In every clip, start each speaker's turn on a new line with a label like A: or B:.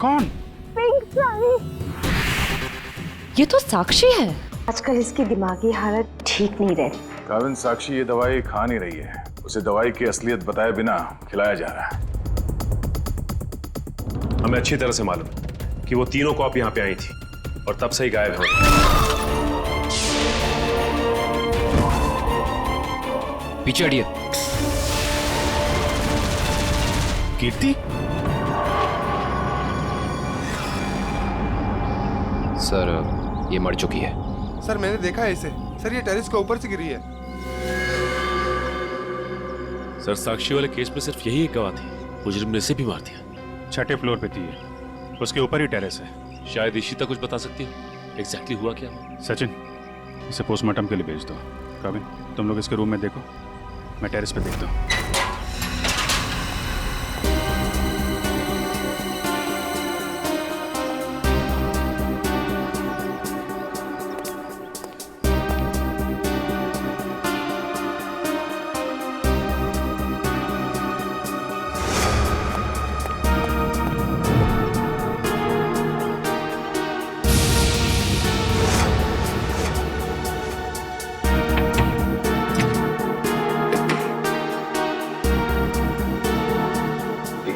A: कौन?
B: पिंक साड़ी।
C: ये तो साक्षी है।
B: आजकल इसकी दिमागी हालत ठीक नहीं रहती।
D: काविन, साक्षी ये दवाई खा नहीं रही है। उसे दवाई की असलियत बताए बिना खिलाया जा रहा है।
E: हमें अच्छी तरह से मालूम कि वो तीनों कॉप यहाँ पे आई थी और तब से ही गायब हो।
F: पीछे हटिए।
A: कीर्ति?
F: सर ये मर चुकी है।
G: सर मैंने देखा है इसे। सर ये टेरेस के ऊपर से गिरी है।
E: सर साक्षी वाले केस में सिर्फ यही एक गवाह थी। मुजरिम ने इसे भी मार दिया।
A: 6ठे फ्लोर पे थी ये। उसके ऊपर ही टेरेस है।
E: शायद इशिता कुछ बता सकती है एग्जैक्टली हुआ क्या।
A: सचिन, इसे पोस्टमार्टम के लिए भेज दो। काविन, तुम लोग इसके रूम में देखो, मैं टेरेस पे देखता हूँ।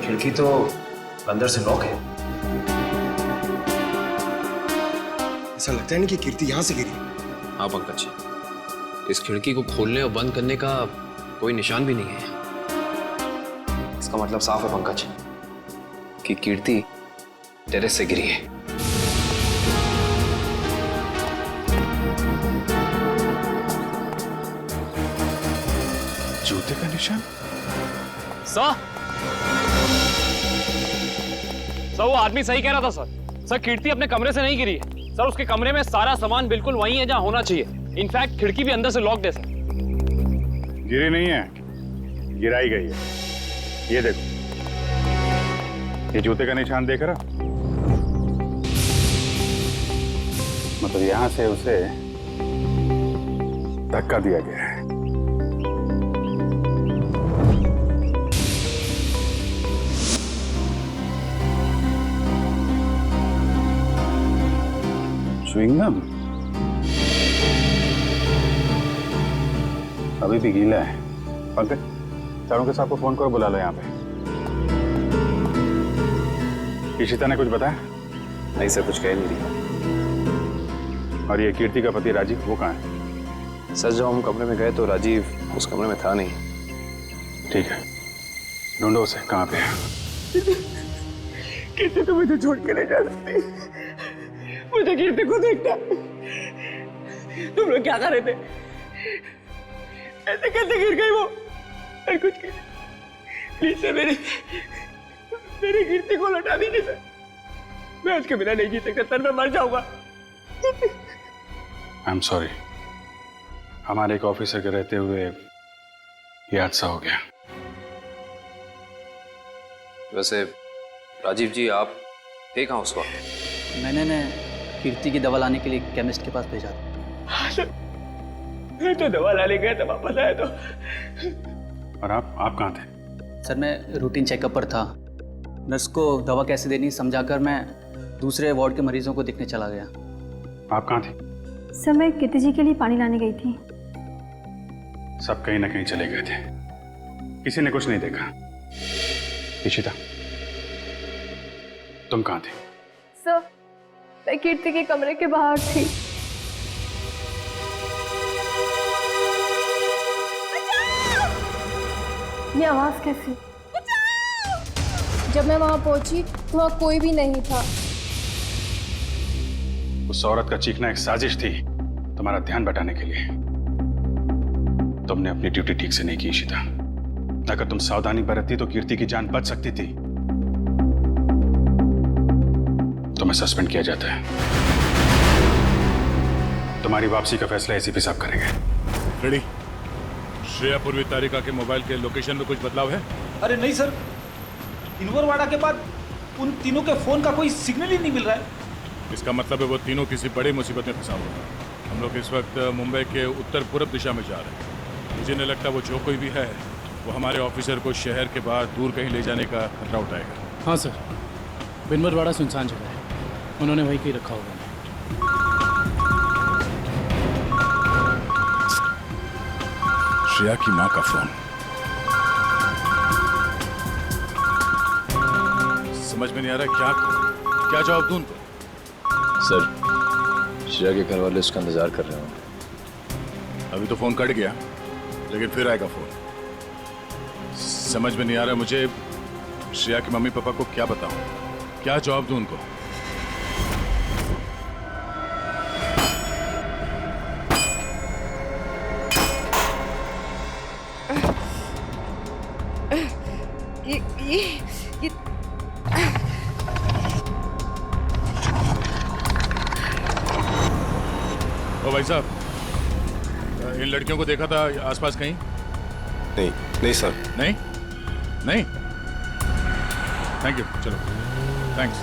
F: खिड़की तो अंदर से लॉक है।
G: ऐसा लगता है नहीं कि कीर्ति यहाँ से गिरी।
F: हाँ पंकज, इस खिड़की को खोलने और बंद करने का कोई निशान भी नहीं है। इसका मतलब साफ है पंकज कि कीर्ति टेरेस से गिरी है।
A: जूते का निशान?
H: सर वो आदमी सही कह रहा था सर। कीर्ति अपने कमरे से नहीं गिरी है सर। उसके कमरे में सारा सामान बिल्कुल वही है जहां होना चाहिए। इनफैक्ट खिड़की भी अंदर से लॉक्ड है सर।
A: गिरी नहीं है, गिराई गई है। ये देखो, ये जूते का निशान देख रहा? मतलब यहां से उसे धक्का दिया गया है। च्युइंगम अभी भी गीला है। पंकज, चारों के साथ को फोन करो, बुला लो यहाँ पे। इशिता ने कुछ बताया?
F: नहीं सर, कुछ कह नहीं रही।
A: और ये कीर्ति का पति राजीव, वो कहाँ है?
F: सर जब हम कमरे में गए तो राजीव उस कमरे में था नहीं।
A: ठीक है, ढूंढो उसे, कहाँ पे है?
B: कीर्ति तो मुझे छोड़ के नहीं जा सकती। मुझे कीर्ति को देखना। तुम लोग क्या कर रहे थे? ऐसे कैसे गिर गई वो? और कुछ प्लीज सर, मेरी कीर्ति को लौटा दीजिए सर। मैं उसके बिना नहीं जी सकता सर, मैं मर जाऊंगा।
A: आई एम सॉरी, हमारे एक ऑफिसर के रहते हुए ये हादसा हो गया।
F: वैसे राजीव जी, आप थे कहाँ उस वक्त?
I: मैंने कीर्ति की दवा लाने के लिए केमिस्ट के पास भेजा था।
B: हाँ सर, मैं तो दवा लाने गया था, वापस आया तो।
A: और आप कहाँ थे?
I: सर मैं रूटीन चेकअप पर था। नर्स को दवा कैसे देनी समझाकर मैं दूसरे वार्ड के मरीजों को देखने चला गया।
A: आप कहाँ थे?
J: सर मैं कीर्ति जी के लिए पानी लाने गई थी।
A: सब कहीं ना कहीं चले गए थे, किसी ने कुछ नहीं देखा। इशिता, तुम कहाँ थे?
J: सर मैं कीर्ति के कमरे के बाहर थी। ये आवाज कैसी?
K: जब मैं वहां पहुंची तो वहां कोई भी नहीं था।
A: उस औरत का चीखना एक साजिश थी, तुम्हारा ध्यान बटाने के लिए। तुमने अपनी ड्यूटी ठीक से नहीं की इशिता। अगर तुम सावधानी बरतती तो कीर्ति की जान बच सकती थी। तुम्हें सस्पेंड किया जाता है। तुम्हारी वापसी का फैसला एसीपी साहब करेंगे।
D: रेडी? श्रेया पूर्वी तारिका के मोबाइल के लोकेशन में कुछ बदलाव है?
L: अरे नहीं सर, इनवरवाड़ा के बाद उन तीनों के फोन का कोई सिग्नल ही नहीं मिल रहा है।
D: इसका मतलब है वो तीनों किसी बड़ी मुसीबत में फंसा हुआ है। हम लोग इस वक्त मुंबई के उत्तर पूर्व दिशा में जा रहे हैं। मुझे नहीं लगता वो जो कोई भी है वो हमारे ऑफिसर को शहर के बाहर दूर कहीं ले जाने का खतरा उठाएगा।
H: हाँ सर।
I: बिनवरवाड़ा सुनसान जगह है, उन्होंने वहीं कहीं रखा होगा।
D: श्रेया की माँ का फोन। समझ में नहीं आ रहा क्या करूं, क्या जवाब दूं उनको?
F: सर, श्रेया के घर वाले उसका इंतजार कर रहे होंगे।
D: अभी तो फोन कट गया, लेकिन फिर आएगा फोन। समझ में नहीं आ रहा मुझे श्रेया के मम्मी पापा को क्या बताऊं, क्या जवाब दूं उनको?
C: ये
D: ओ भाई साहब, इन लड़कियों को देखा था आसपास कहीं?
G: नहीं नहीं सर।
D: नहीं नहीं, थैंक यू, चलो थैंक्स।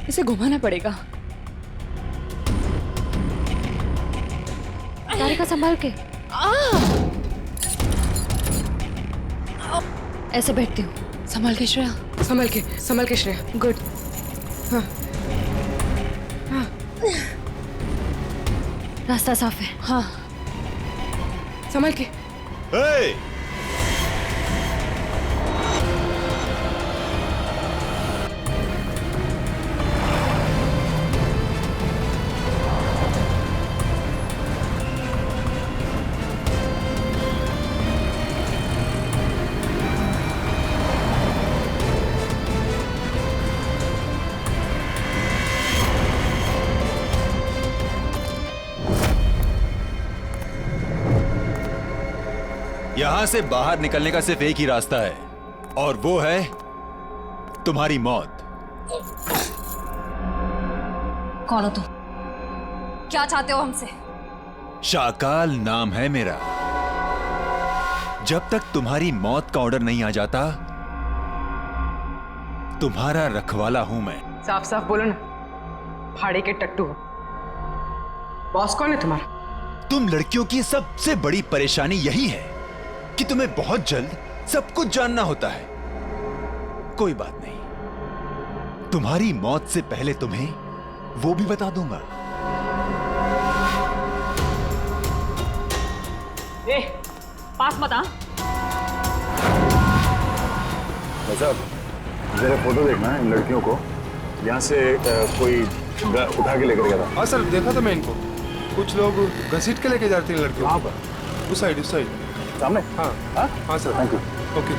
C: इसे घुमाना पड़ेगा। तारिका संभाल के। ऐसे बैठती हूँ। संभाल के श्रेया, संभाल के श्रेया। गुड। हाँ हाँ, रास्ता साफ है। हाँ, संभाल के।
G: Hey!
M: यहां से बाहर निकलने का सिर्फ एक ही रास्ता है, और वो है तुम्हारी मौत।
C: कौन हो तुम? क्या चाहते हो हमसे?
M: शाकाल नाम है मेरा। जब तक तुम्हारी मौत का ऑर्डर नहीं आ जाता, तुम्हारा रखवाला हूं मैं।
B: साफ साफ बोलो ना, फाड़े के टट्टू हो। बॉस कौन है तुम्हारा?
M: तुम लड़कियों की सबसे बड़ी परेशानी यही है कि तुम्हें बहुत जल्द सब कुछ जानना होता है। कोई बात नहीं, तुम्हारी मौत से पहले तुम्हें वो भी बता दूंगा।
C: पास मत आ।
A: साहब, जरा फोटो देखना है इन लड़कियों को। यहाँ से कोई उठा के लेकर गया था।
G: हाँ सर, देखा था मैं इनको। कुछ लोग घसीट के लेके जाते हैं लड़कियों।
A: कहाँ पर?
G: उस साइड
A: सामने?
G: हाँ
A: हाँ
G: हाँ सर।
A: Thank you.
G: ओके।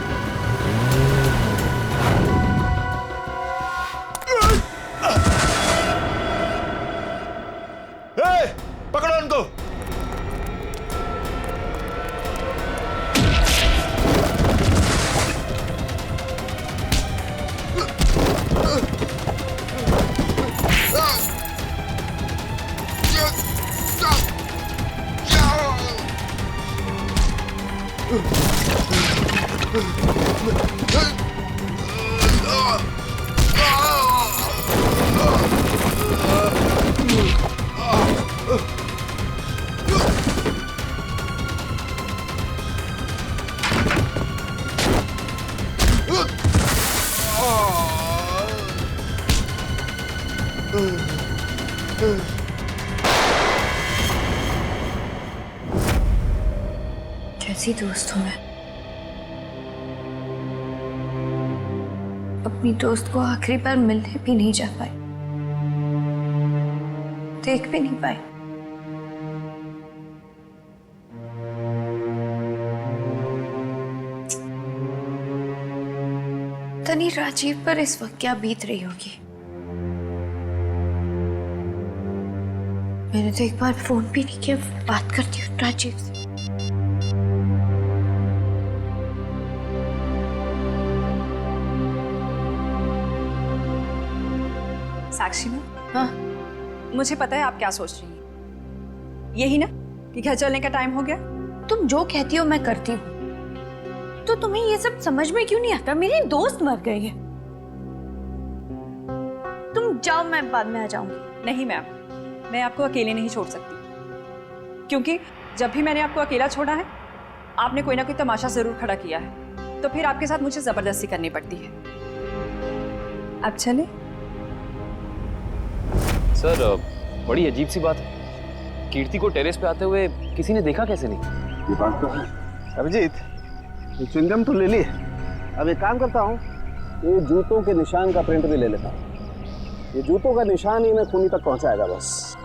M: पकड़ो उनको।
K: कैसी दोस्त हूँ मैं। अपनी दोस्त को आखिरी बार मिलने भी नहीं जा पाई, देख भी नहीं पाई। तनी राजीव पर इस वक्त क्या बीत रही होगी। मैंने तो एक बार फोन भी नहीं किया। बात करती हूँ राजीव से।
C: साक्षी में?
K: हाँ,
C: मुझे पता है आप क्या सोच रही हैं। यही ना कि घर चलने का टाइम हो गया।
K: तुम जो कहती हो मैं करती हूँ, तो तुम्हें ये सब समझ में क्यों नहीं आता? मेरी दोस्त मर गई है। तुम जाओ, मैं बाद में आ जाऊंगी।
C: नहीं मैम, मैं आपको अकेले नहीं छोड़ सकती, क्योंकि जब भी मैंने आपको अकेला छोड़ा है, आपने कोई ना कोई तमाशा जरूर खड़ा किया है।
K: तो फिर आपके साथ मुझे जबरदस्ती करनी पड़ती है। अब चले।
H: सर बड़ी अजीब सी बात है, कीर्ति को टेरेस पे आते हुए किसी ने देखा कैसे नहीं?
N: ये बात तो है। अभिजीत, ये च्युइंगम तो ले ली, अब एक काम करता हूँ, ये जूतों के निशान का प्रिंट भी ले लेता हूँ। ये जूतों का निशान ही मैं खूनी तक पहुंचाएगा बस।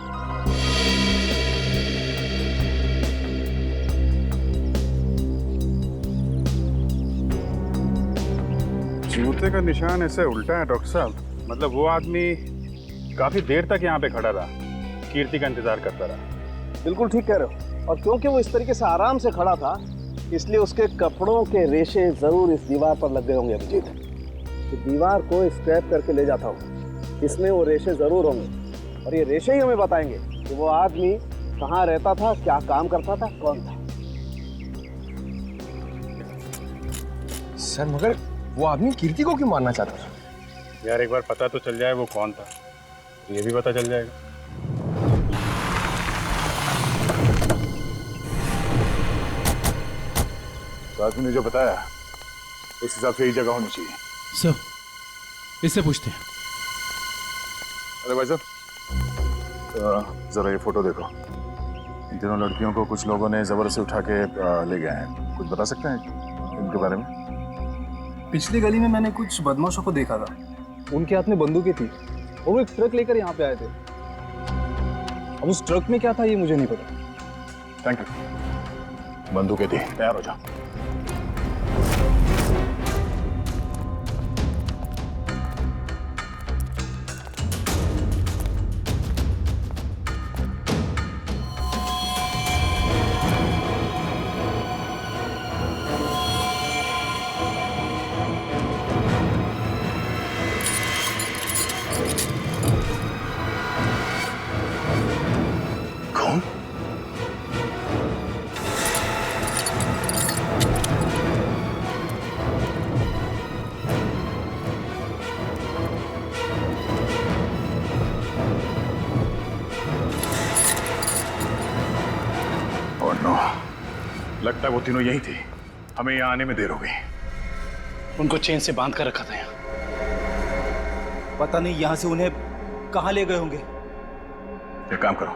A: जूते का निशान ऐसे उल्टा है डॉक्टर साहब, मतलब वो आदमी काफी देर तक यहाँ पे खड़ा रहा, कीर्ति का इंतजार करता रहा।
N: बिल्कुल ठीक कह रहे हो, और क्योंकि वो इस तरीके से आराम से खड़ा था, इसलिए उसके कपड़ों के रेशे जरूर इस दीवार पर लग गए होंगे अभिजीत। तो दीवार को स्क्रैप करके ले जाता हूँ, इसमें वो रेशे जरूर होंगे, और ये रेशे ही हमें बताएंगे कि वो आदमी कहाँ रहता था, क्या काम करता था, कौन था।
G: सर मगर वो आदमी कीर्ति को क्यों मारना चाहता था?
A: यार एक बार पता तो चल जाए वो कौन था, ये भी पता चल जाएगा।
G: तो आदमी ने जो बताया उस हिसाब से ही जगह होनी चाहिए।
L: सर, इससे पूछते हैं।
G: अरे भाई साहब, जरा ये फोटो देखो। इन तीनों लड़कियों को कुछ लोगों ने जबरदस्ती उठा के ले गए हैं। कुछ बता सकते हैं इनके बारे में?
I: पिछली गली में मैंने कुछ बदमाशों को देखा था, उनके हाथ में बंदूकें थी और वो एक ट्रक लेकर यहाँ पे आए थे। अब उस ट्रक में क्या था ये मुझे नहीं पता।
G: Thank you. बंदूकें थी, तैयार हो जाओ। लगता है वो तीनों यही थे, हमें यहाँ आने में देर हो गई।
I: उनको चेन से बांध कर रखा था यहाँ। पता नहीं यहाँ से उन्हें कहाँ ले गए होंगे।
G: एक काम करो,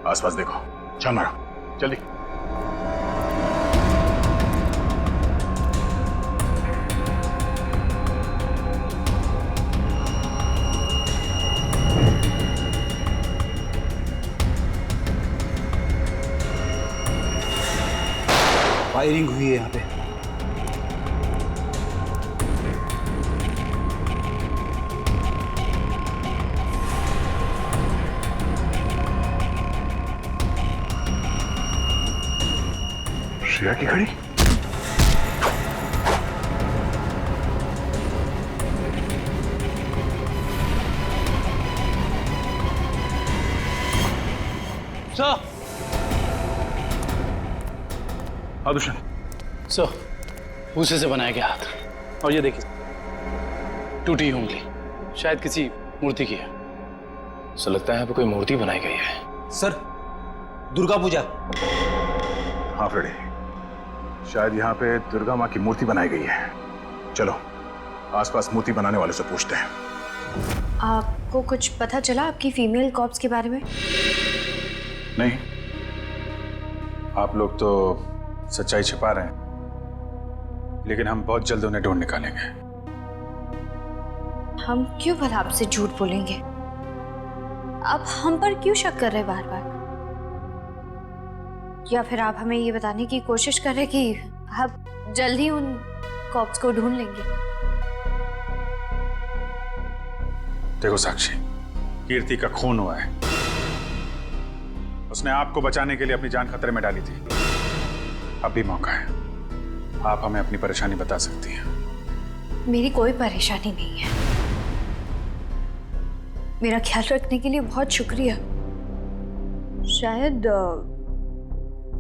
G: आसपास देखो, छान मारो, जल्दी।
I: फायरिंग हुई है यहाँ पे।
G: श्रेया की घड़ी?
I: सर,
G: हाँ दुष्यंत।
I: सर, भूसे से बनाया गया हाथ, और ये देखिए टूटी उंगली, शायद किसी मूर्ति की है।
F: सो लगता है यहाँ पे कोई मूर्ति बनाई गई है।
I: सर, दुर्गा पूजा।
G: हाँ फ्रेडी, शायद यहाँ पे दुर्गा माँ की मूर्ति बनाई गई है। चलो आसपास मूर्ति बनाने वाले से पूछते हैं।
K: आपको कुछ पता चला आपकी फीमेल कॉप्स के बारे में?
A: नहीं, आप लोग तो सच्चाई छिपा रहे हैं, लेकिन हम बहुत जल्द उन्हें ढूंढ निकालेंगे।
K: हम क्यों भला आपसे झूठ बोलेंगे? आप हम पर क्यों शक कर रहे बार बार? या फिर आप हमें ये बताने की कोशिश कर रहे कि आप जल्द ही उन कॉप्स को ढूंढ लेंगे?
A: देखो साक्षी, कीर्ति का खून हुआ है। उसने आपको बचाने के लिए अपनी जान खतरे में डाली थी। अब भी मौका है, आप हमें अपनी परेशानी बता सकती हैं।
K: मेरी कोई परेशानी नहीं है। मेरा ख्याल रखने के लिए बहुत शुक्रिया। शायद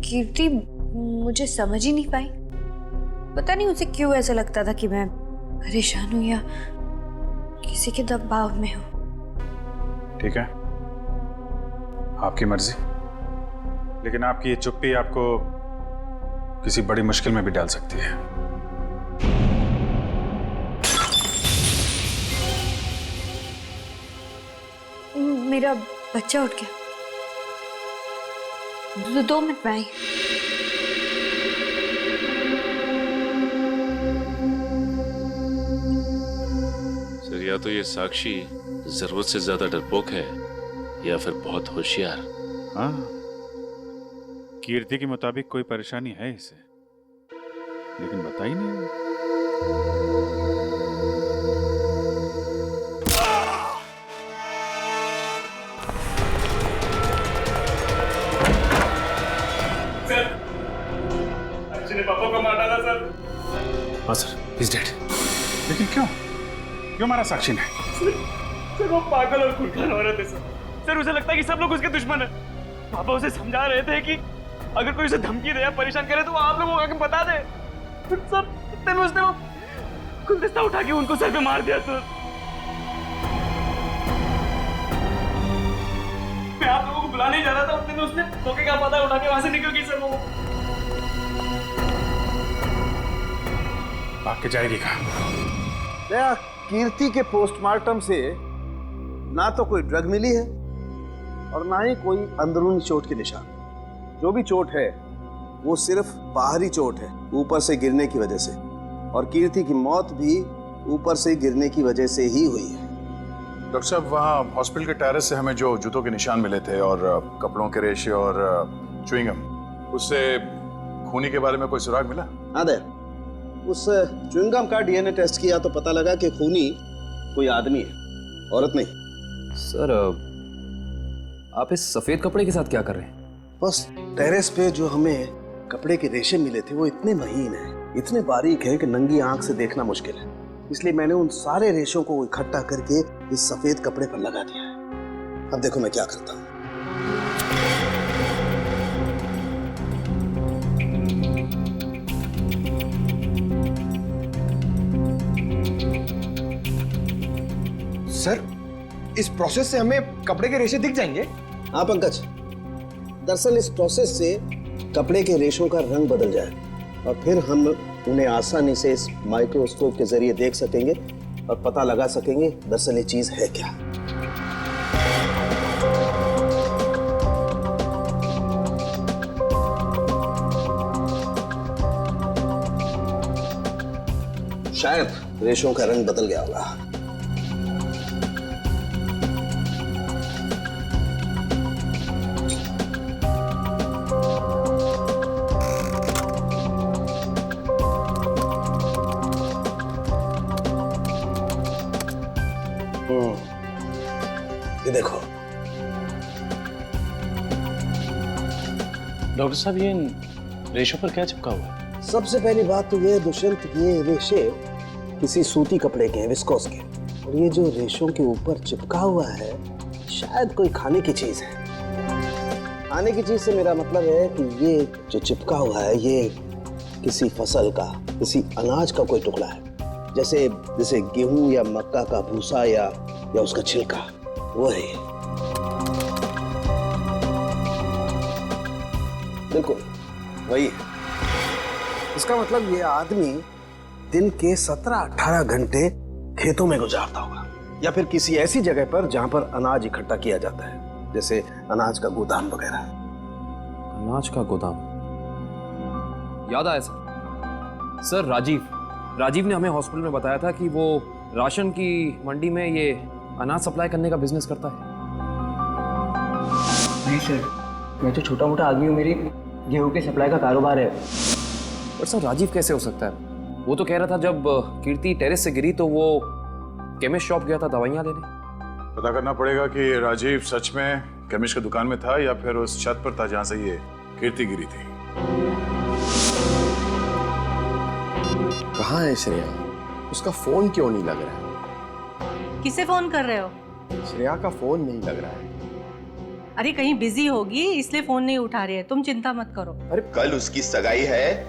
K: कीर्ति मुझे समझ ही नहीं पाई। पता नहीं उसे क्यों ऐसा लगता था कि मैं परेशान हूं या किसी के दबाव में हूं।
A: ठीक है, आपकी मर्जी, लेकिन आपकी ये चुप्पी आपको किसी बड़ी मुश्किल में भी डाल सकती है।
K: मेरा बच्चा उठ गया। 2 मिनट में आई।
O: सर, या तो ये साक्षी जरूरत से ज्यादा डरपोक है या फिर बहुत होशियार।
A: हाँ, कीर्ति के मुताबिक कोई परेशानी है इसे, लेकिन बता ही नहीं।
H: पापा को मार डाला सर।
F: हाँ सर, he's dead।
A: लेकिन क्यों क्यों मारा साक्षी ने?
H: सर वो पागल और खुरखान औरत है सर। सर उसे लगता है कि सब लोग उसके दुश्मन है। पापा उसे समझा रहे थे कि अगर कोई उसे धमकी दे या परेशान करे तो वो आप लोगों को आके बता दे। सर इतने में उसने वो गुलदस्ता उठा के उनको सर पे मार दिया सर। मैं आप लोगों को बुलाने ही जा रहा था, उतने में उसने मौके का फायदा उठा के वहां से निकल गई सर। वो
A: भाग के जाएगी कहाँ?
N: दया, कीर्ति के पोस्टमार्टम से ना तो कोई ड्रग मिली है और ना ही कोई अंदरूनी चोट के निशान। जो भी चोट है वो सिर्फ बाहरी चोट है, ऊपर से गिरने की वजह से, और कीर्ति की मौत भी ऊपर से गिरने की वजह से ही हुई है।
G: डॉक्टर साहब, वहाँ हॉस्पिटल के टेरेस से हमें जो जूतों के निशान मिले थे और कपड़ों के रेशे और च्युइंगम, उससे खूनी के बारे में कोई सुराग मिला?
N: हाँ दया, उस च्युइंगम का डीएनए टेस्ट किया तो पता लगा कि खूनी कोई आदमी है, औरत नहीं।
F: सर आप इस सफेद कपड़े के साथ क्या कर रहे हैं?
N: बस टेरेस पे जो हमें कपड़े के रेशे मिले थे वो इतने महीन हैं, इतने बारीक हैं कि नंगी आंख से देखना मुश्किल है। इसलिए मैंने उन सारे रेशों को इकट्ठा करके इस सफेद कपड़े पर लगा दिया है। अब देखो मैं क्या करता हूँ।
P: सर, इस प्रोसेस से हमें कपड़े के रेशे दिख जाएंगे?
N: हाँ पंकज, दरअसल इस प्रोसेस से कपड़े के रेशों का रंग बदल जाए और फिर हम उन्हें आसानी से इस माइक्रोस्कोप के जरिए देख सकेंगे और पता लगा सकेंगे दरअसल ये चीज है क्या। शायद रेशों का रंग बदल गया होगा। ये देखो
O: डॉक्टर साहब, ये रेशों पर क्या चिपका हुआ है?
N: सबसे पहली बात तो ये है दुष्यंत, ये रेशे किसी सूती कपड़े के हैं, विस्कोस के, और ये जो रेशों के ऊपर चिपका हुआ है शायद कोई खाने की चीज है। खाने की चीज से मेरा मतलब है कि ये जो चिपका हुआ है ये किसी फसल का, किसी अनाज का कोई टुकड़ा है, जैसे गेहूं या मक्का का भूसा या उसका छिलका, वो है। बिल्कुल वही है। इसका मतलब ये आदमी दिन के 17-18 घंटे खेतों में गुजारता होगा या फिर किसी ऐसी जगह पर जहां पर अनाज इकट्ठा किया जाता है, जैसे अनाज का गोदाम वगैरह।
F: अनाज का गोदाम, याद आया सर, राजीव ने हमें हॉस्पिटल में बताया था कि वो राशन की मंडी में ये अनाज सप्लाई करने का बिजनेस करता है।
B: नहीं सर, मैं तो छोटा मोटा आदमी हूँ, मेरी गेहूं के सप्लाई का कारोबार है।
F: पर सर राजीव कैसे हो सकता है? वो तो कह रहा था जब कीर्ति टेरेस से गिरी तो वो केमिस्ट शॉप गया था दवाइयाँ लेने।
G: पता करना पड़ेगा कि राजीव सच में केमिस्ट की दुकान में था या फिर उस छत पर था जहां से ये कीर्ति गिरी थी।
P: कहाँ है श्रेया? उसका फोन क्यों नहीं लग रहा है?
Q: किसे फोन कर रहे हो?
P: श्रेया का फोन नहीं लग रहा है।
Q: अरे कहीं बिजी होगी इसलिए फोन नहीं उठा रही है, तुम चिंता मत करो।
P: अरे कल उसकी सगाई है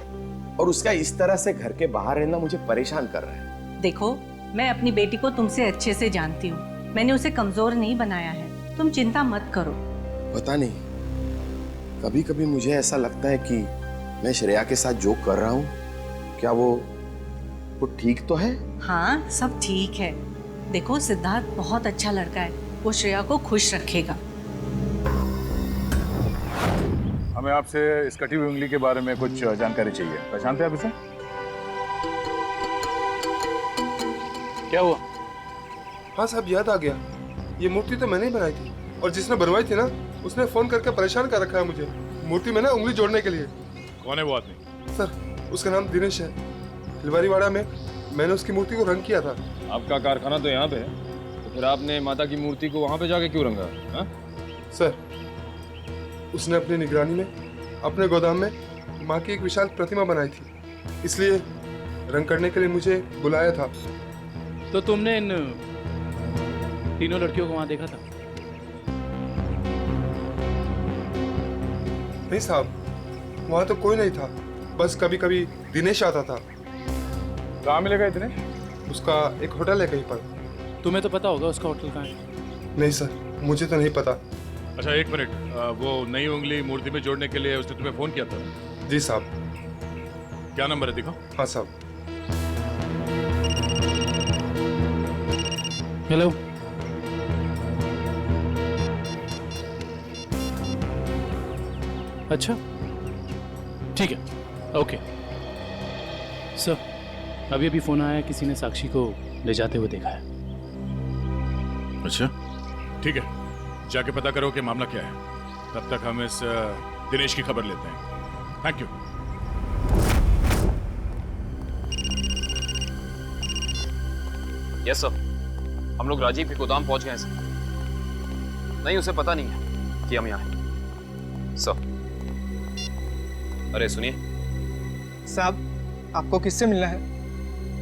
P: और उसका इस तरह से घर के बाहर रहना मुझे परेशान कर रहा है।
Q: देखो, मैं अपनी बेटी को तुमसे अच्छे से जानती हूँ, मैंने उसे कमजोर नहीं बनाया है, तुम चिंता मत करो।
P: पता नहीं, कभी कभी मुझे ऐसा लगता है कि मैं श्रेया के साथ जो कर रहा हूँ क्या वो ठीक तो है?
Q: हाँ, सब ठीक है। देखो सिद्धार्थ बहुत अच्छा लड़का है, वो श्रेया को खुश रखेगा।
G: हमें आपसे इस कटी हुई उंगली के बारे में कुछ जानकारी चाहिए। पहचानते हैं आप इसे?
H: क्या हुआ?
R: हाँ साहब, याद आ गया। ये मूर्ति तो मैंने ही बनाई थी, और जिसने बनवाई थी ना उसने फोन करके परेशान कर रखा है मुझे मूर्ति में ना उंगली जोड़ने के लिए।
D: कौन है वो आदमी?
R: सर, उसका नाम दिनेश है। फुलवारीवाड़ा में मैंने उसकी मूर्ति को रंग किया था।
S: आपका कारखाना तो यहाँ पे है, तो फिर आपने माता की मूर्ति को वहाँ पे जाके क्यों रंगा? हा?
R: सर, उसने अपनी निगरानी में अपने गोदाम में माँ की एक विशाल प्रतिमा बनाई थी, इसलिए रंग करने के लिए मुझे बुलाया था।
H: तो तुमने इन तीनों लड़कियों को वहां देखा था?
R: नहीं साहब, वहाँ तो कोई नहीं था, बस कभी कभी दिनेश आता था।
G: कहाँ मिलेगा दिनेश?
R: उसका एक होटल है कहीं पर।
H: तुम्हें तो पता होगा उसका होटल कहाँ है?
R: नहीं सर, मुझे तो नहीं पता।
D: अच्छा एक मिनट, वो नई उंगली मूर्ति में जोड़ने के लिए उसने तुम्हें फोन किया था?
R: जी साहब।
D: क्या नंबर है दिखाओ।
R: हाँ साहब।
H: हेलो, अच्छा ठीक है, ओके सर। अभी अभी फोन आया, किसी ने साक्षी को ले जाते हुए देखा है।
D: अच्छा ठीक है, जाके पता करो कि मामला क्या है। तब तक हम इस दिनेश की खबर लेते हैं। Thank you.
F: यस सर, हम लोग राजीव के गोदाम पहुंच गए हैं सर। नहीं, उसे पता नहीं है कि हम यहाँ हैं सर। अरे सुनिए
T: साहब, आपको किससे मिलना है?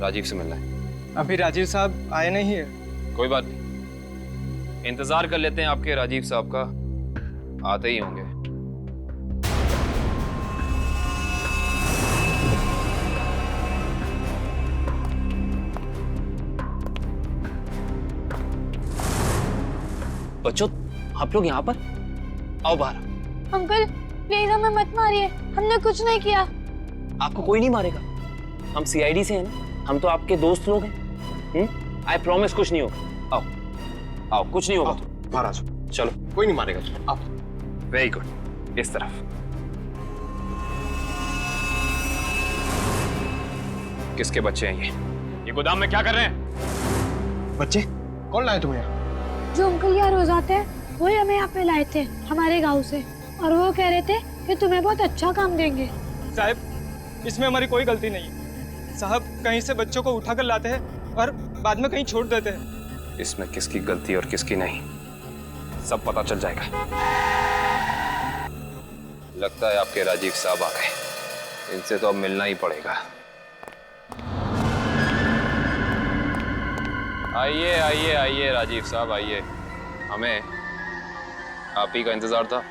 F: राजीव से मिलना है।
T: अभी राजीव साहब आए नहीं है।
F: कोई बात नहीं, इंतजार कर लेते हैं आपके राजीव साहब का, आते ही होंगे।
H: बच्चों, आप लोग यहाँ पर आओ बाहर।
J: अंकल प्लीज हमें मत मारिए, हमने कुछ नहीं किया।
H: आपको कोई नहीं मारेगा, हम सीआईडी से हैं ना, हम तो आपके दोस्त लोग हैं। आई प्रॉमिस कुछ नहीं होगा। आओ आओ, कुछ नहीं होगा।
P: बाहर आ जाओ।
F: चलो,
P: कोई नहीं मारेगा।
F: आप वेरी गुड, इस तरफ। किसके बच्चे हैं ये गोदाम में क्या कर रहे हैं?
P: बच्चे कौन लाए तुम्हें?
J: जो अंकल यहाँ रोज आते हैं वही हमें यहाँ पे लाए थे हमारे गांव से, और वो कह रहे थे कि तुम्हें बहुत अच्छा काम देंगे।
T: साहब, इसमें हमारी कोई गलती नहीं है। साहब, कहीं से बच्चों को उठाकर लाते हैं और बाद में कहीं छोड़ देते हैं।
F: इसमें किसकी गलती और किसकी नहीं, सब पता चल जाएगा। लगता है आपके राजीव साहब आ गए, इनसे तो अब मिलना ही पड़ेगा। आइए आइए आइए राजीव साहब, आइए। हमें आप ही का इंतजार था।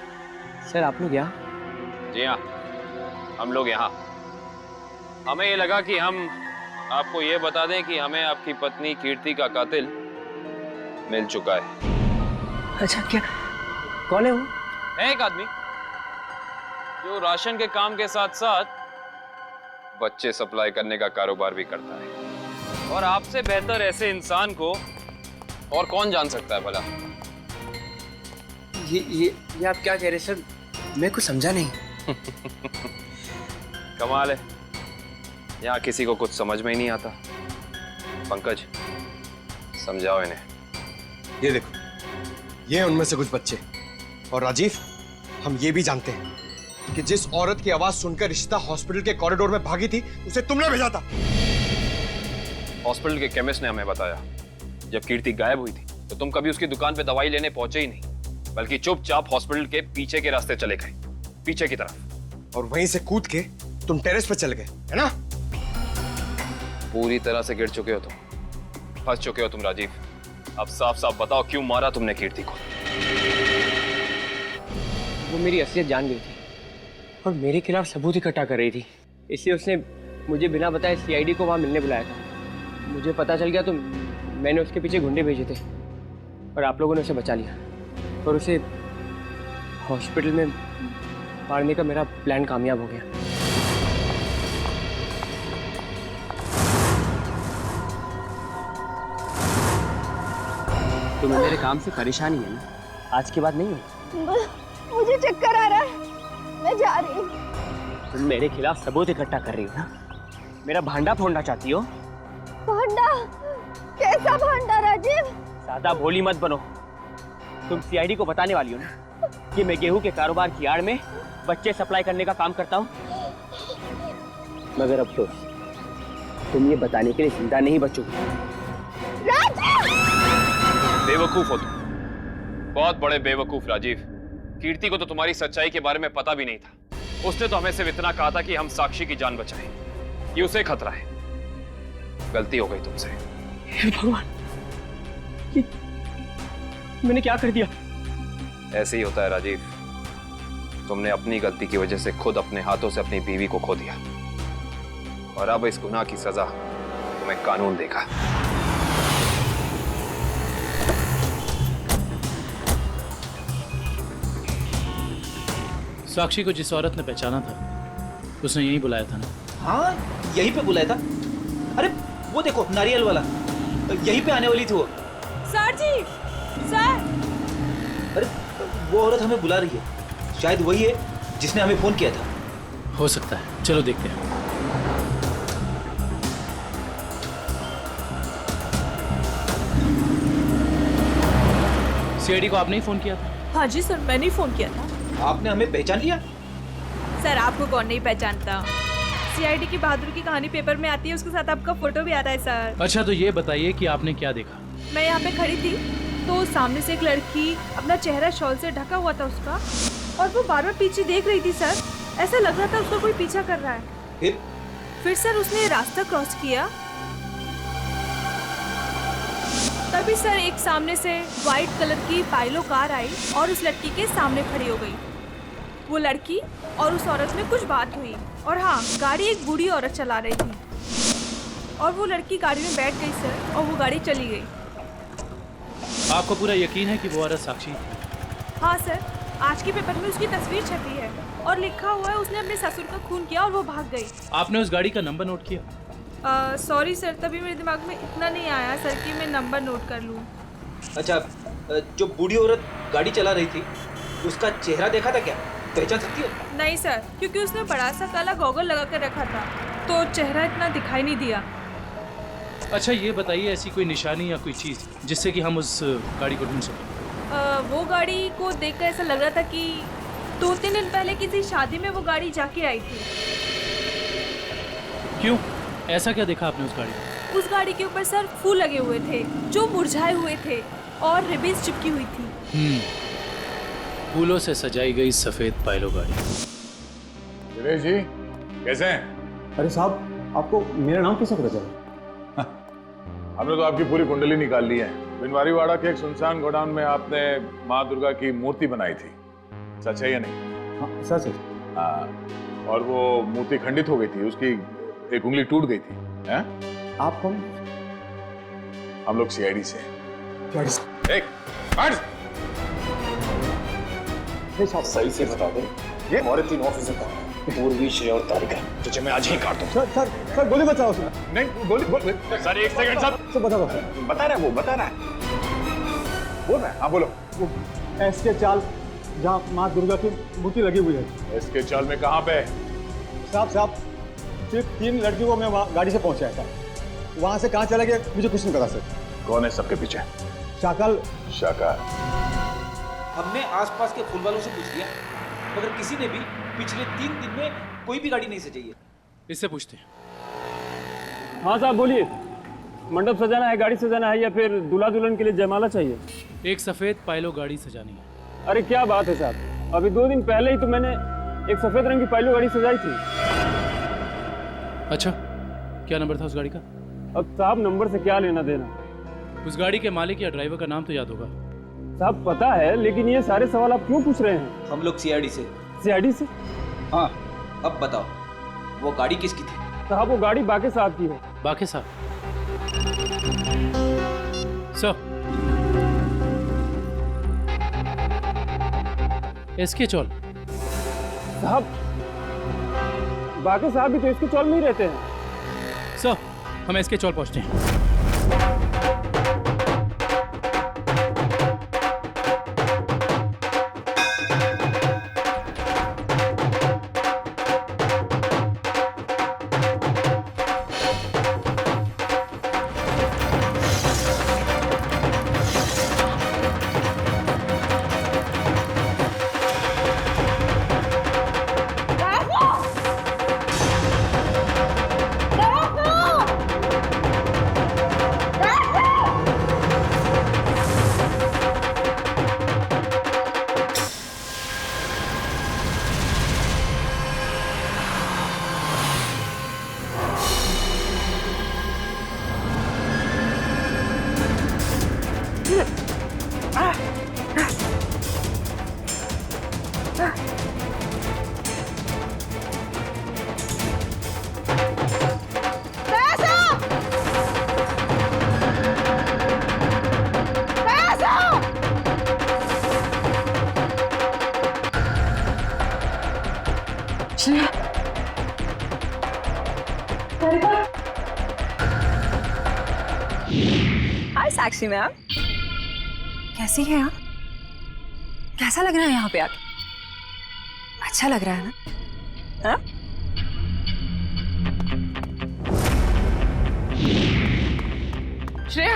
H: सर, आप लोग यहाँ?
F: जी हाँ, हम लोग यहाँ। हमें ये लगा कि हम आपको ये बता दें कि हमें आपकी पत्नी कीर्ति का कातिल मिल चुका है।
H: अच्छा, क्या कौन है वो?
F: है एक आदमी जो राशन के काम के साथ साथ बच्चे सप्लाई करने का कारोबार भी करता है, और आपसे बेहतर ऐसे इंसान को और कौन जान सकता है भला?
H: ये आप क्या कह रहे सर? मैं कुछ समझा नहीं।
F: कमाल है, यहाँ किसी को कुछ समझ में ही नहीं आता। पंकज, समझाओ इन्हें।
P: ये देखो, ये उनमें से कुछ बच्चे। और राजीव, हम ये भी जानते हैं कि जिस औरत की आवाज सुनकर रिश्ता हॉस्पिटल के कॉरिडोर में भागी थी, उसे तुमने भेजा था।
F: हॉस्पिटल के केमिस्ट ने हमें बताया, जब कीर्ति गायब हुई थी तो तुम कभी उसकी दुकान पे दवाई लेने पहुंचे ही नहीं, बल्कि चुपचाप हॉस्पिटल के पीछे के रास्ते चले गए, पीछे की तरफ।
P: और वहीं से कूद के तुम टेरेस पर चले गए, है ना?
F: पूरी तरह से गिर चुके हो तुम, फंस चुके हो तुम राजीव। अब साफ साफ बताओ, क्यों मारा तुमने कीर्ति को?
H: वो मेरी असलियत जान गई थी और मेरे खिलाफ सबूत इकट्ठा कर रही थी, इसलिए उसने मुझे बिना बताए सीआईडी को वहाँ मिलने बुलाया था। मुझे पता चल गया तो मैंने उसके पीछे गुंडे भेजे थे और आप लोगों ने उसे बचा लिया, और उसे हॉस्पिटल में मारने का मेरा प्लान कामयाब हो गया। तुम्हें मेरे काम से परेशानी है ना? आज के बाद नहीं हो?
J: मुझे चक्कर आ रहा है, मैं जा रही हूँ।
H: तुम मेरे खिलाफ सबूत इकट्ठा कर रही हो ना? मेरा भांडा फोड़ना चाहती हो?
J: भांडा? कैसा भांडा राजीव?
H: ज्यादा भोली मत बनो। तुम सीआईडी को बताने वाली हो ना कि मैं गेहूं के कारोबार की आड़ में बच्चे सप्लाई करने का काम करता हूँ? मगर अफसोस, तुम ये बताने के लिए जिंदा नहीं बचोगे।
F: बेवकूफ हो तुम, बहुत बड़े बेवकूफ राजीव। कीर्ति को तो तुम्हारी सच्चाई के बारे में पता भी नहीं था। उसने तो हमें सिर्फ इतना कहा था कि हम साक्षी की जान बचाएं। ये उसे खतरा है। गलती हो गई तुमसे।
H: भगवान, मैंने क्या कर दिया?
F: ऐसे ही होता है राजीव। तुमने अपनी गलती की वजह से खुद अपने हाथों से अपनी बीवी को खो दिया, और अब इस गुनाह की सजा तुम्हें कानून देगा।
U: साक्षी को जिस औरत ने पहचाना था उसने यहीं बुलाया था ना?
L: हाँ, यहीं पे बुलाया था। अरे वो देखो, नारियल वाला, यहीं पे आने वाली थी वो।
C: सर जी, सर।
L: अरे वो औरत हमें बुला रही है। शायद वही है जिसने हमें फोन किया था।
U: हो सकता है, चलो देखते हैं। सीआईडी को आपने ही फोन किया था?
C: हाँ जी सर, मैंने ही फोन किया था।
L: आपने हमें पहचान लिया?
C: सर आपको कौन नहीं पहचानता? सीआईडी की बहादुर की कहानी पेपर में आती है, उसके साथ आपका फोटो भी आता है सर।
U: अच्छा, तो ये बताइए कि आपने क्या देखा?
C: मैं यहाँ पे खड़ी थी तो सामने से एक लड़की, अपना चेहरा शॉल से ढका हुआ था उसका, और वो बार बार पीछे देख रही थी सर। ऐसा लग रहा था उसको कोई पीछा कर रहा है। फिर सर उसने रास्ता क्रॉस किया, तभी सर एक सामने से व्हाइट कलर की पाइलो कार आई और उस लड़की के सामने खड़ी हो गई। वो लड़की और उस औरत में कुछ बात हुई, और हाँ, गाड़ी एक बूढ़ी औरत चला रही थी, और वो लड़की गाड़ी में बैठ गई सर, और वो गाड़ी चली गई।
U: आपको पूरा यकीन है कि वो औरत साक्षी?
C: हाँ सर, आज के पेपर में उसकी तस्वीर छपी है और लिखा हुआ है उसने अपने ससुर का खून किया और वो भाग गई।
U: आपने उस गाड़ी का नंबर नोट किया?
C: सॉरी सर, तभी मेरे दिमाग में इतना नहीं आया सर कि मैं नंबर नोट कर लूँ।
L: अच्छा, जो बूढ़ी औरत गाड़ी चला रही थी उसका चेहरा देखा था क्या? पहचान सकती हो?
C: नहीं सर, क्योंकि उसने बड़ा सा काला गॉगल लगा कर रखा था, तो चेहरा इतना दिखाई नहीं दिया।
U: अच्छा, ये बताइए ऐसी कोई निशानी या कोई चीज़ जिससे कि हम उस गाड़ी को ढूंढ सकें?
C: वो गाड़ी को देखकर ऐसा लग रहा था कि 2-3 दिन पहले किसी शादी में वो गाड़ी जाके आई थी।
U: क्यों? ऐसा क्या देखा आपने उस गाड़ी में?
C: उस गाड़ी के ऊपर सर फूल लगे हुए थे जो मुरझाए हुए थे और रिबन्स चिपकी हुई थी।
U: फूलों से सजाई गई सफेद पाइलो गाड़ी।
G: दिनेश जी, कैसे हैं?
I: अरे साहब, आपको मेरा नाम कैसे पता चला?
G: हमने तो आपकी पूरी कुंडली निकाल ली है। बिनवारीवाड़ा के एक सुनसान गोडाउन में आपने माँ दुर्गा की मूर्ति बनाई थी, सच है या नहीं?
I: हाँ, सच है।
G: हाँ, और वो मूर्ति खंडित हो गई थी, उसकी एक उंगली टूट गई थी। हैं?
I: आप कौन?
G: हम लोग सीआईडी से हैं।
N: सही से बता दो, ये हमारे 3 ऑफिसर का पूर्वी, श्रेय और तारिका, तुझे मैं आज ही काट दूं।
I: सर गोली बचाओ सर।
G: नहीं, गोली सर, एक सेकंड सर।
I: बता दो।
G: बता रहा है वो, बता रहा है। बोल रहा है, हाँ बोलो।
I: एसके चाल जहाँ माँ दुर्गा की मूर्ति लगी हुई है।
G: एसके चाल में कहाँ पे?
I: साहब, सिर्फ 3 लड़कियों को मैं वहाँ गाड़ी से पहुँचाया था। वहाँ से कहाँ चला गया मुझे कुछ नहीं पता सर।
G: कौन है सबके पीछे?
I: शाकल।
L: हमने आसपास के फूल वालों से पूछ लिया, मगर किसी ने भी पिछले 3 दिन में कोई भी गाड़ी नहीं सजाई है।
U: इससे पूछते हैं।
H: हाँ साहब बोलिए, मंडप सजाना है, गाड़ी सजाना है, या फिर दूल्हा दुल्हन के लिए जयमाला चाहिए?
U: एक सफेद पाइलो गाड़ी सजानी है।
H: अरे क्या बात है साहब, अभी 2 दिन पहले ही तो मैंने एक सफेद रंग की पाइलो गाड़ी सजाई थी।
U: अच्छा, क्या नंबर था उस गाड़ी का?
H: अब साहब नंबर से क्या लेना देना?
U: उस गाड़ी के मालिक या ड्राइवर का नाम तो याद होगा?
H: साहब पता है, लेकिन ये सारे सवाल आप क्यों पूछ रहे हैं?
L: हम लोग सीआईडी से।
H: सीआईडी से?
L: हाँ, अब बताओ वो गाड़ी किसकी थी?
H: साहब वो गाड़ी बाके साहब की है।
U: बाके साहब? सर, एसके चौल?
H: साहब बाके साहब भी तो इसके चौल में ही रहते हैं।
U: सर, हम एसके चौल पहुंचते हैं।
B: हाय साक्षी मैम, कैसी है आप? कैसा लग रहा है यहाँ पे आके? अच्छा लग रहा है ना? हाँ? श्रेया,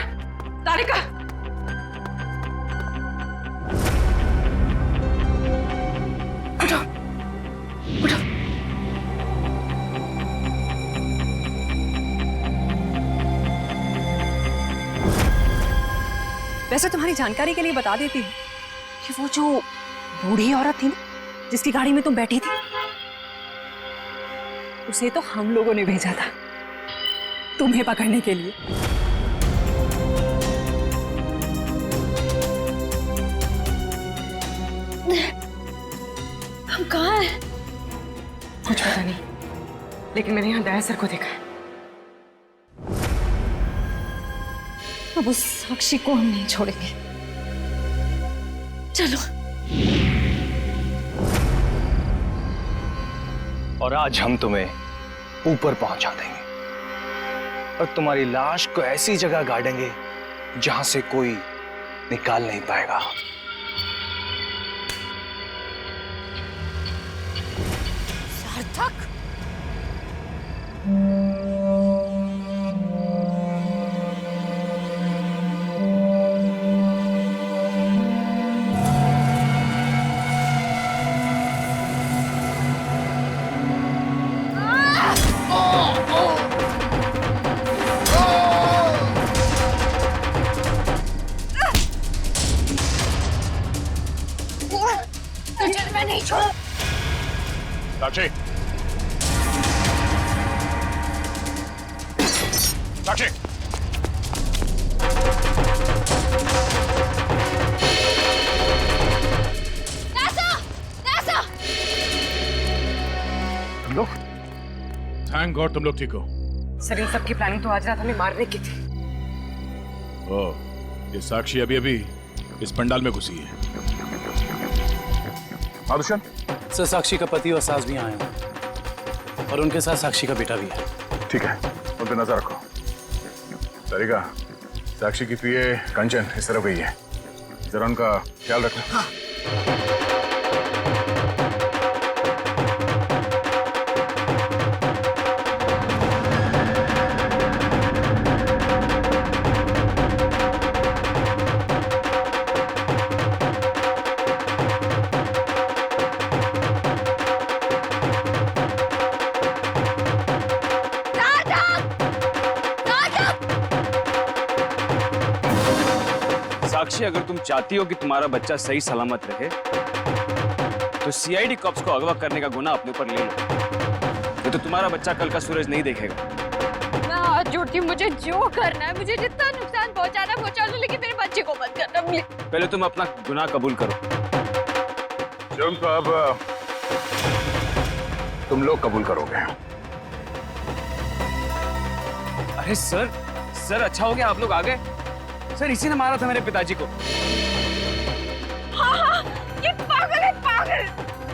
B: तारिका, उठो, उठो। वैसे तुम्हारी जानकारी के लिए बता देती हूँ कि वो जो बूढ़ी औरत थी ना, जिसकी गाड़ी में तुम बैठी थी, उसे तो हम लोगों ने भेजा था तुम्हें पकड़ने के लिए। हम कहाँ हैं? कुछ पता नहीं, लेकिन मैंने यहाँ दया सर को देखा है। अब उस साक्षी को हम नहीं छोड़ेंगे। चलो।
P: और आज हम तुम्हें ऊपर पहुंचा देंगे और तुम्हारी लाश को ऐसी जगह गाड़ेंगे जहां से कोई निकाल नहीं पाएगा।
B: सार्थक, तुझे मैं नहीं छोड़।
G: साक्षी, साक्षी,
D: तुम लोग? थैंक गॉड तुम लोग ठीक हो।
B: सर, इन सब की प्लानिंग तो आज रात हमें मारने की थी।
D: ओह, ये साक्षी अभी अभी इस पंडाल में घुसी है।
G: दुष्यंत,
U: सर साक्षी का पति और सास भी आए हैं और उनके साथ साक्षी का बेटा भी है।
G: ठीक है, उन पे नजर रखो। तारिका, साक्षी की पीए कंचन इस तरफ गई है, जरा उनका ख्याल रखना। हाँ।
H: साक्षी, अगर तुम चाहती हो कि तुम्हारा बच्चा सही सलामत रहे तो सीआईडी कॉप्स को अगवा करने का गुनाह अपने ऊपर ले लो, नहीं तो तुम्हारा बच्चा कल का सूरज नहीं देखेगा।
K: मैं हाथ जोड़ती हूँ, मुझे जो करना है, मुझे जितना नुकसान पहुंचाना पहुंचा लो, लेकिन मेरे बच्चे को मत करना प्लीज।
H: पहले तुम अपना गुनाह कबूल करो।
G: जुर्म तो अब तुम लोग कबूल करोगे।
H: अरे सर, अच्छा हो गया आप लोग आ गए। सर, इसी ने मारा था मेरे पिताजी को।
K: हाँ, ये पागल है, पागल।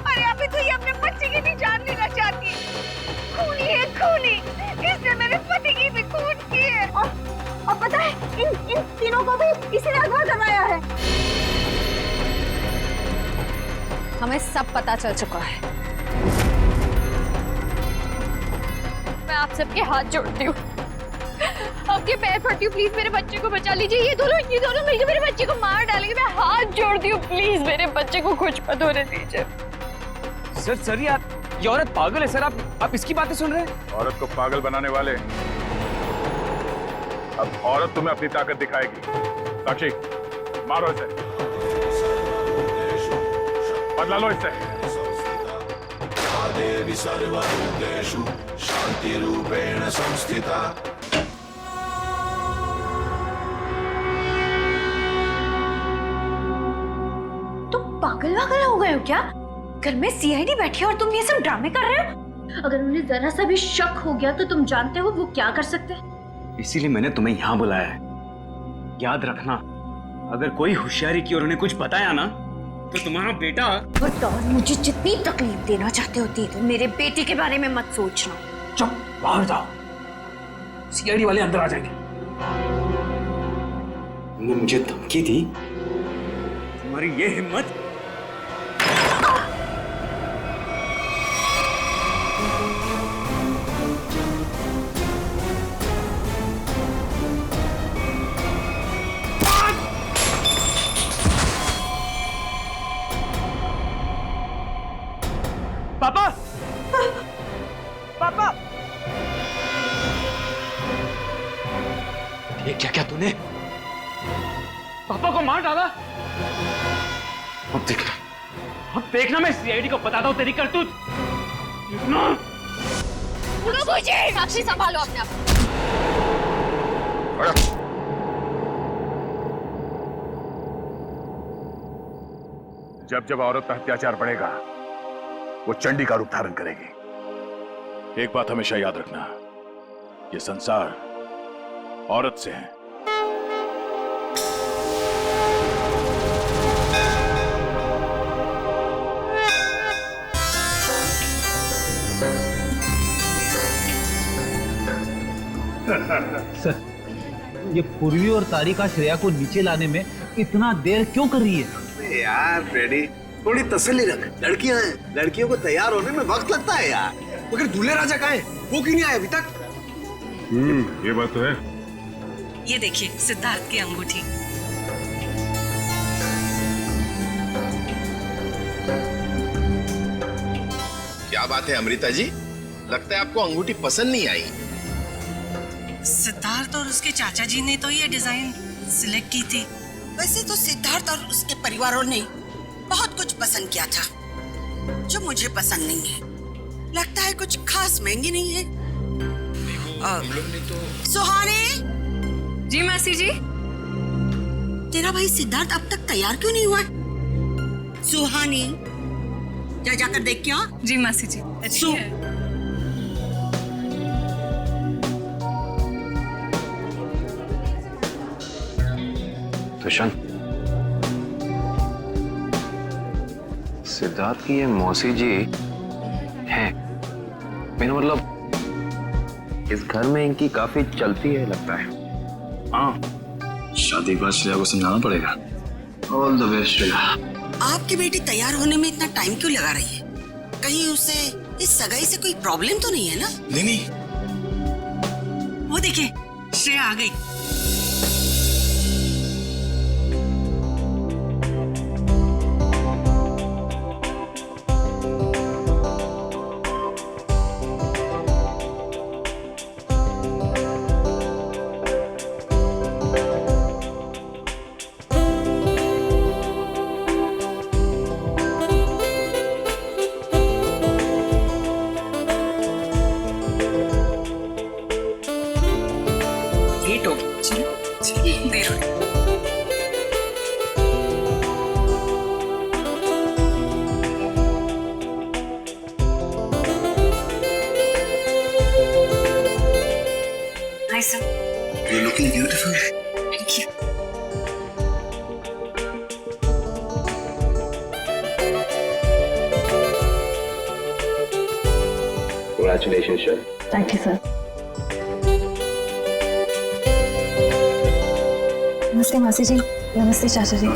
K: अरे अभी तो ये अपने बच्चे की भी जान लेना चाहती है। खूनी है, खूनी। इसने मेरे पति की भी खून की है। और पता है, इन तीनों को भी इसी ने अगवा करवाया है।
B: हमें सब पता चल चुका है।
K: मैं आप सबके हाथ जोड़ती हूँ, आपके पैर पड़ती हूँ, प्लीज मेरे बच्चे को बचा लीजिए। ये दोनों मिलकर मेरे बच्चे को मार डालेंगे। मैं हाथ जोड़ती हूँ, प्लीज मेरे बच्चे को कुछ मत होने दीजिए।
H: सर, ये औरत पागल है। सर, आप इसकी बातें सुन रहे हैं?
G: औरत को पागल बनाने वाले, अब औरत तुम्हें अपनी ताकत दिखाएगी। साक्षी, मारो इसे, बदला लो इससे। देवी सर्वभूतेषु शांति रूपेण संस्थिता।
K: पागल वागल हो गए हो क्या? घर में सीआईडी बैठी है और तुम ये सब ड्रामे कर रहे हो? अगर उन्हें जरा सा भी शक हो गया तो तुम जानते हो वो क्या कर सकते हैं।
H: इसीलिए मैंने तुम्हें यहाँ बुलाया है। याद रखना, अगर कोई होशियारी की और उन्हें कुछ बताया ना तो तुम्हारा बेटा
K: और मुझे जितनी तकलीफ देना चाहते होती है तो मेरे बेटे के बारे में मत सोचना।
U: चुप, बाहर जाओ, सीआईडी वाले अंदर आ जाएंगे।
H: तुमने मुझे धमकी दी, तुम्हारी ये हिम्मत। पापा, पापा,
U: ये क्या क्या तूने?
H: पापा को मार डाला।
U: अब देखना,
H: अब देखना मैं सीआईडी को बताता हूँ तेरी करतूत।
K: साक्षी संभालो अपने आप।
G: जब जब औरत पर अत्याचार बढ़ेगा वो चंडी का रूप धारण करेगी।
A: एक बात हमेशा याद रखना, ये संसार औरत से है।
E: सर, ये पूर्वी और तारिका श्रेया को नीचे लाने में इतना देर क्यों कर रही है?
N: यार फ्रेडी, थोड़ी तसल्ली रख। लड़कियां हैं, लड़कियों को तैयार होने में वक्त लगता है यार।
P: मगर दूल्हे राजा कहाँ है? वो क्यों नहीं आए अभी तक?
G: ये बात तो है।
Q: ये देखिए सिद्धार्थ की अंगूठी।
V: क्या बात है अमृता जी, लगता है आपको अंगूठी पसंद नहीं आई।
Q: सिद्धार्थ और उसके चाचा जी ने तो ये डिजाइन सिलेक्ट की थी।
W: वैसे तो सिद्धार्थ और उसके परिवारों ने बहुत कुछ पसंद किया था जो मुझे पसंद नहीं है। लगता है कुछ खास महंगी नहीं है। सुहानी।
Q: जी मासी जी।
W: तेरा भाई सिद्धार्थ अब तक तैयार क्यों नहीं हुआ? सुहानी, जा जाकर देख क्या?
Q: जी मासी जी।
F: दुष्यंत, सिद्धार्थ की ये मौसी जी हैं। मेरा मतलब इस घर में इनकी काफी चलती है लगता है।
V: हाँ, शादी के बाद श्रेया को समझाना पड़ेगा। All the best Shreya.
W: आपकी बेटी तैयार होने में इतना टाइम क्यों लगा रही है? कहीं उसे इस सगाई से कोई प्रॉब्लम तो नहीं है ना?
V: नहीं।
W: वो देखिए, श्रेया आ गई।
V: You're looking beautiful.
W: Thank you.
F: Congratulations, sir.
X: Thank you, sir. नमस्ते मासी जी। नमस्ते चाचा जी।